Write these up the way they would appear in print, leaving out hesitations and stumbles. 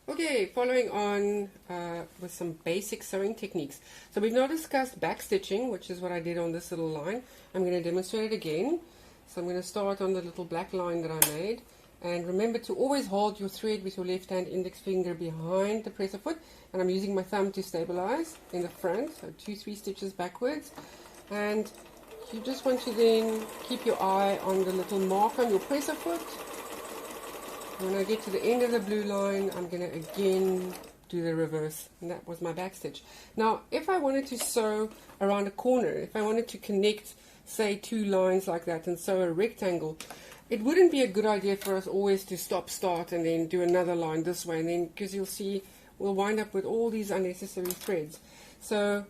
Okay, following on with some basic sewing techniques. So we've now discussed back stitching, which is what I did on this little line. I'm going to demonstrate it again. So I'm going to start on the little black line that I made. And remember to always hold your thread with your left hand index finger behind the presser foot. And I'm using my thumb to stabilize in the front, so 2-3 stitches backwards. And you just want to then keep your eye on the little mark on your presser foot. When I get to the end of the blue line, I'm going to again do the reverse, and that was my back stitch. Now, if I wanted to sew around a corner, if I wanted to connect, say, 2 lines like that and sew a rectangle, it wouldn't be a good idea for us always to stop, start, and then do another line this way, and then, because you'll see, we'll wind up with all these unnecessary threads. So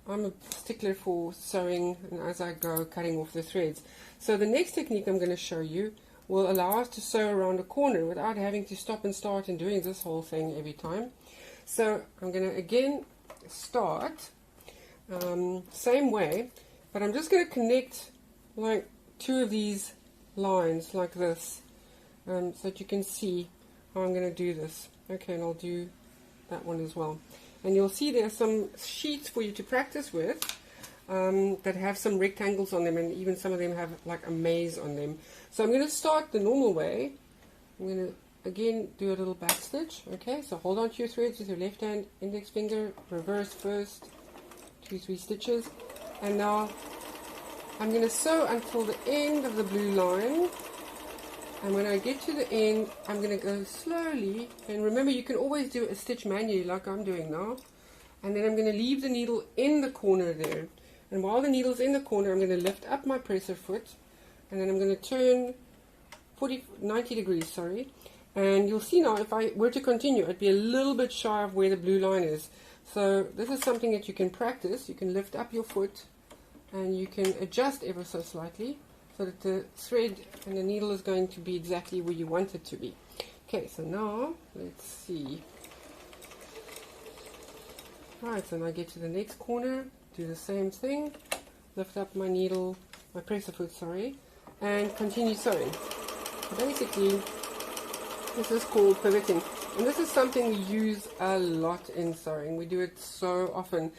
I'm a stickler for sewing, and as I go, cutting off the threads. So the next technique I'm going to show you will allow us to sew around a corner without having to stop and start and doing this whole thing every time. So I'm going to again start same way, but I'm just going to connect like 2 of these lines like this, so that you can see how I'm going to do this. Okay, and I'll do that one as well. And you'll see there are some sheets for you to practice with that have some rectangles on them, and even some of them have like a maze on them. So I'm going to start the normal way. I'm going to again do a little back stitch. Okay, so hold on to your threads with your left hand index finger, reverse first, 2-3 stitches, and now I'm going to sew until the end of the blue line. And when I get to the end, I'm going to go slowly, and remember you can always do a stitch manually like I'm doing now, and then I'm going to leave the needle in the corner there. And while the needle's in the corner, I'm going to lift up my presser foot, and then I'm going to turn 90 degrees, sorry. And you'll see now, if I were to continue, it'd be a little bit shy of where the blue line is. So this is something that you can practice. You can lift up your foot, and you can adjust ever so slightly, so that the thread and the needle is going to be exactly where you want it to be. Okay, so now, let's see. Right, so now I get to the next corner, do the same thing, lift up my needle, my presser foot, sorry, and continue sewing. Basically, this is called pivoting, and this is something we use a lot in sewing. We do it so often,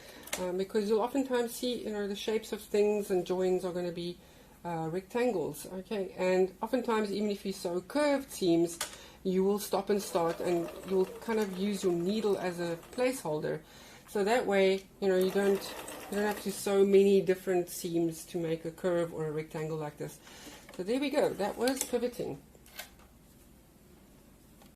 because you'll oftentimes see, the shapes of things and joins are going to be rectangles, okay, and oftentimes even if you sew curved seams, you will stop and start, and you'll kind of use your needle as a placeholder. So that way, you don't have to sew many different seams to make a curve or a rectangle like this. So there we go. That was pivoting.